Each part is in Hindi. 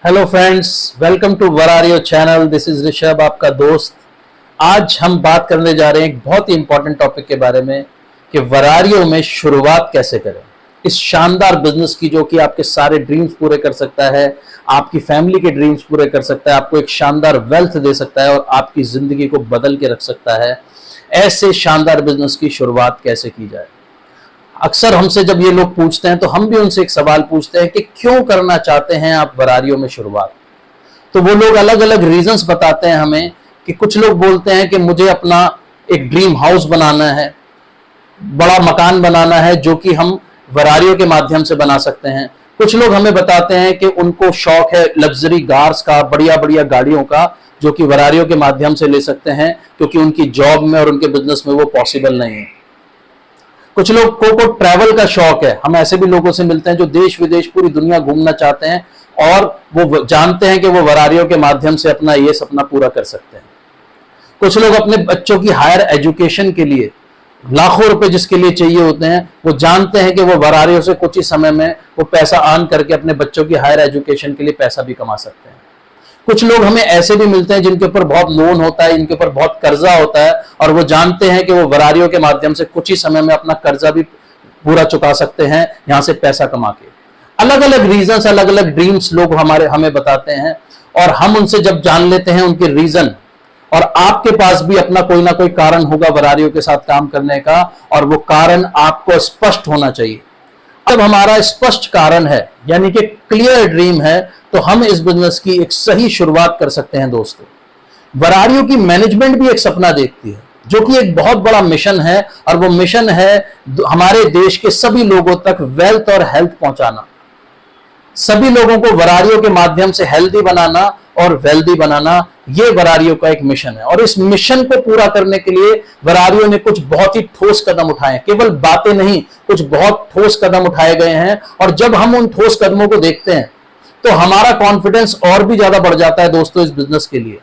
हेलो फ्रेंड्स, वेलकम टू वरारियो चैनल। दिस इज ऋषभ, आपका दोस्त। आज हम बात करने जा रहे हैं एक बहुत ही इंपॉर्टेंट टॉपिक के बारे में कि वरारियो में शुरुआत कैसे करें इस शानदार बिजनेस की, जो कि आपके सारे ड्रीम्स पूरे कर सकता है, आपकी फैमिली के ड्रीम्स पूरे कर सकता है, आपको एक शानदार वेल्थ दे सकता है और आपकी जिंदगी को बदल के रख सकता है। ऐसे शानदार बिजनेस की शुरुआत कैसे की जाए। अक्सर हमसे जब ये लोग पूछते हैं तो हम भी उनसे एक सवाल पूछते हैं कि क्यों करना चाहते हैं आप वरारियो में शुरुआत। तो वो लोग अलग अलग रीजंस बताते हैं हमें कि कुछ लोग बोलते हैं कि मुझे अपना एक ड्रीम हाउस बनाना है, बड़ा मकान बनाना है, जो कि हम वरारियो के माध्यम से बना सकते हैं। कुछ लोग हमें बताते हैं कि उनको शौक है लग्जरी कार्स का, बढ़िया बढ़िया गाड़ियों का, जो कि वरारियो के माध्यम से ले सकते हैं क्योंकि उनकी जॉब में और उनके बिजनेस में वो पॉसिबल नहीं है। कुछ लोग को ट्रैवल का शौक है। हम ऐसे भी लोगों से मिलते हैं जो देश विदेश पूरी दुनिया घूमना चाहते हैं और वो जानते हैं कि वो वरारियो के माध्यम से अपना ये सपना पूरा कर सकते हैं। कुछ लोग अपने बच्चों की हायर एजुकेशन के लिए लाखों रुपए जिसके लिए चाहिए होते हैं, वो जानते हैं कि वो वरारियो से कुछ ही समय में वो पैसा अर्न करके अपने बच्चों की हायर एजुकेशन के लिए पैसा भी कमा सकते हैं। कुछ लोग हमें ऐसे भी मिलते हैं जिनके ऊपर बहुत लोन होता है, इनके ऊपर बहुत कर्जा होता है और वो जानते हैं कि वो वरारियो के माध्यम से कुछ ही समय में अपना कर्जा भी पूरा चुका सकते हैं यहां से पैसा कमा के। अलग अलग रीजंस, अलग अलग ड्रीम्स लोग हमें बताते हैं और हम उनसे जब जान लेते हैं उनके रीजन, और आपके पास भी अपना कोई ना कोई कारण होगा वरारियो के साथ काम करने का, और वो कारण आपको स्पष्ट होना चाहिए। जब हमारा स्पष्ट कारण है यानी कि क्लियर ड्रीम है, तो हम इस बिजनेस की एक सही शुरुआत कर सकते हैं। दोस्तों, वरारियो की मैनेजमेंट भी एक सपना देखती है, जो कि एक बहुत बड़ा मिशन है, और वो मिशन है हमारे देश के सभी लोगों तक वेल्थ और हेल्थ पहुंचाना। सभी लोगों को वरारियो के माध्यम से हेल्दी बनाना और वेल्दी बनाना, ये वरारियो का एक मिशन है। और इस मिशन को पूरा करने के लिए वरारियो ने कुछ बहुत ही ठोस कदम उठाए हैं। केवल बातें नहीं, कुछ बहुत ठोस कदम उठाए गए हैं। और जब हम उन ठोस कदमों को देखते हैं तो हमारा कॉन्फिडेंस और भी ज्यादा बढ़ जाता है। दोस्तों, इस बिजनेस के लिए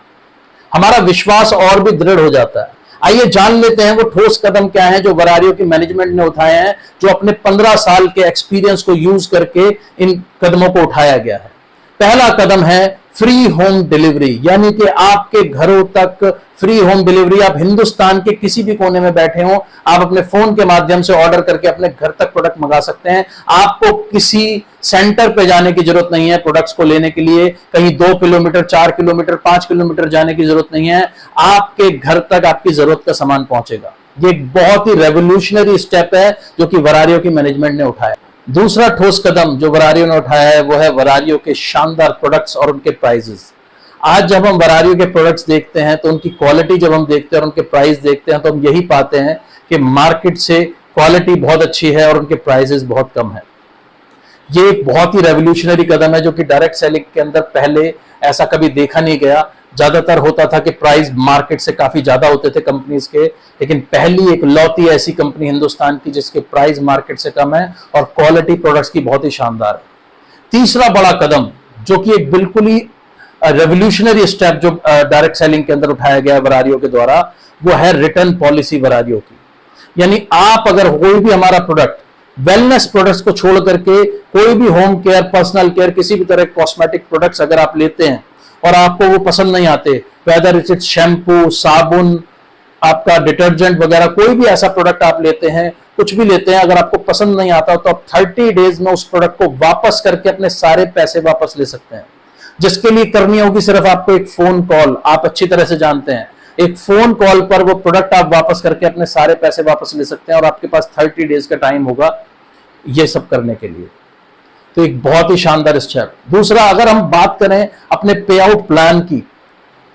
हमारा विश्वास और भी दृढ़ हो जाता है। आइए जान लेते हैं वो ठोस कदम क्या है जो वरारियो की मैनेजमेंट ने उठाए हैं, जो अपने 15 साल के एक्सपीरियंस को यूज करके इन कदमों को उठाया गया है। पहला कदम है फ्री होम डिलीवरी, यानी कि आपके घरों तक फ्री होम डिलीवरी। आप हिंदुस्तान के किसी भी कोने में बैठे हो, आप अपने फोन के माध्यम से ऑर्डर करके अपने घर तक प्रोडक्ट मंगा सकते हैं। आपको किसी सेंटर पे जाने की जरूरत नहीं है प्रोडक्ट्स को लेने के लिए, कहीं 2 किलोमीटर, 4 किलोमीटर, 5 किलोमीटर जाने की जरूरत नहीं है। आपके घर तक आपकी जरूरत का सामान पहुंचेगा। ये एक बहुत ही रेवोल्यूशनरी स्टेप है जो कि वरारियो की मैनेजमेंट ने उठाया। दूसरा ठोस कदम जो वरारियो ने उठाया है वो है वरारियो के शानदार प्रोडक्ट्स और उनके प्राइजेस। आज जब हम वरारियो के प्रोडक्ट्स देखते हैं तो उनकी क्वालिटी जब हम देखते हैं और उनके प्राइस देखते हैं तो हम यही पाते हैं कि मार्केट से क्वालिटी बहुत अच्छी है और उनके प्राइसेस बहुत कम है। ये एक बहुत ही रेवोल्यूशनरी कदम है जो कि डायरेक्ट सेलिंग के अंदर पहले ऐसा कभी देखा नहीं गया। ज्यादातर होता था कि प्राइस मार्केट से काफी ज्यादा होते थे कंपनीज के, लेकिन पहली एक लौती ऐसी कंपनी हिंदुस्तान की जिसके प्राइस मार्केट से कम है और क्वालिटी प्रोडक्ट्स की बहुत ही शानदार है। तीसरा बड़ा कदम जो कि एक बिल्कुल ही रेवोल्यूशनरी स्टेप जो डायरेक्ट सेलिंग के अंदर उठाया गया है वरारियो के द्वारा, वो है रिटर्न पॉलिसी वरारियो की। यानी आप अगर कोई भी हमारा प्रोडक्ट, वेलनेस प्रोडक्ट्स को छोड़ करके कोई भी होम केयर, पर्सनल केयर, किसी भी तरह कॉस्मेटिक प्रोडक्ट्स अगर आप लेते हैं और आपको वो पसंद नहीं आते, वेदर इट्स शैम्पू, साबुन, आपका डिटर्जेंट वगैरह, कोई भी ऐसा प्रोडक्ट आप लेते हैं, कुछ भी लेते हैं, अगर आपको पसंद नहीं आता तो आप 30 डेज में उस प्रोडक्ट को वापस करके अपने सारे पैसे वापस ले सकते हैं। जिसके लिए करनी होगी सिर्फ आपको एक फोन कॉल। आप अच्छी तरह से जानते हैं, एक फोन कॉल पर वो प्रोडक्ट आप वापस करके अपने सारे पैसे वापस ले सकते हैं और आपके पास 30 डेज का टाइम होगा ये सब करने के लिए। तो एक बहुत ही शानदार स्टेप। दूसरा, अगर हम बात करें अपने पे आउट प्लान की,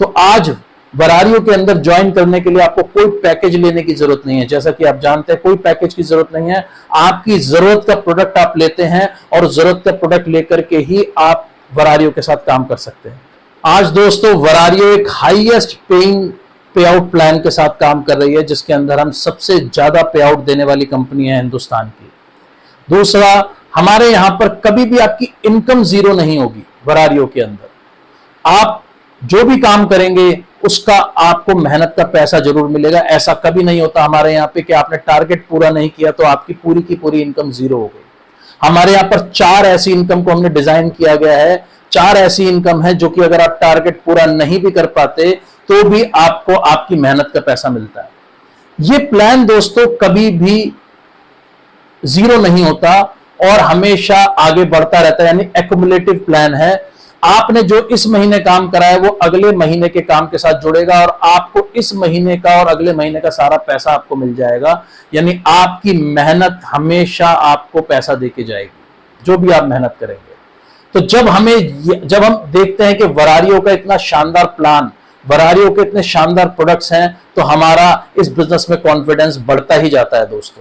तो आज वरारियो के अंदर ज्वाइन करने के लिए आपको कोई पैकेज लेने की जरूरत नहीं है। जैसा कि आप जानते हैं, कोई पैकेज की जरूरत नहीं है। आपकी जरूरत का प्रोडक्ट आप लेते हैं और जरूरत का प्रोडक्ट लेकर के ही आप वरारियो के साथ काम कर सकते हैं। आज दोस्तों, वरारियो एक हाईएस्ट पेइंग पे आउट प्लान के साथ काम कर रही है, जिसके अंदर हम सबसे ज्यादा पे आउट देने वाली कंपनी है हिंदुस्तान की। दूसरा, हमारे यहां पर कभी भी आपकी इनकम जीरो नहीं होगी। वरारियो के अंदर आप जो भी काम करेंगे उसका आपको मेहनत का पैसा जरूर मिलेगा। ऐसा कभी नहीं होता हमारे यहाँ पे कि आपने टारगेट पूरा नहीं किया तो आपकी पूरी की पूरी इनकम जीरो हो गई। हमारे यहाँ पर 4 ऐसी इनकम को हमने डिजाइन किया गया है चार ऐसी इनकम है जो कि अगर आप टारगेट पूरा नहीं भी कर पाते तो भी आपको आपकी मेहनत का पैसा मिलता है। ये प्लान दोस्तों कभी भी जीरो नहीं होता और हमेशा आगे बढ़ता रहता है, यानी एक्युमुलेटिव प्लान है। आपने जो इस महीने काम करा है वो अगले महीने के काम के साथ जुड़ेगा और आपको इस महीने का और अगले महीने का सारा पैसा आपको मिल जाएगा। यानी आपकी मेहनत हमेशा आपको पैसा देके जाएगी, जो भी आप मेहनत करेंगे। तो जब हम देखते हैं कि वरारियो का इतना शानदार प्लान, वरारियो के इतने शानदार प्रोडक्ट्स हैं, तो हमारा इस बिजनेस में कॉन्फिडेंस बढ़ता ही जाता है दोस्तों।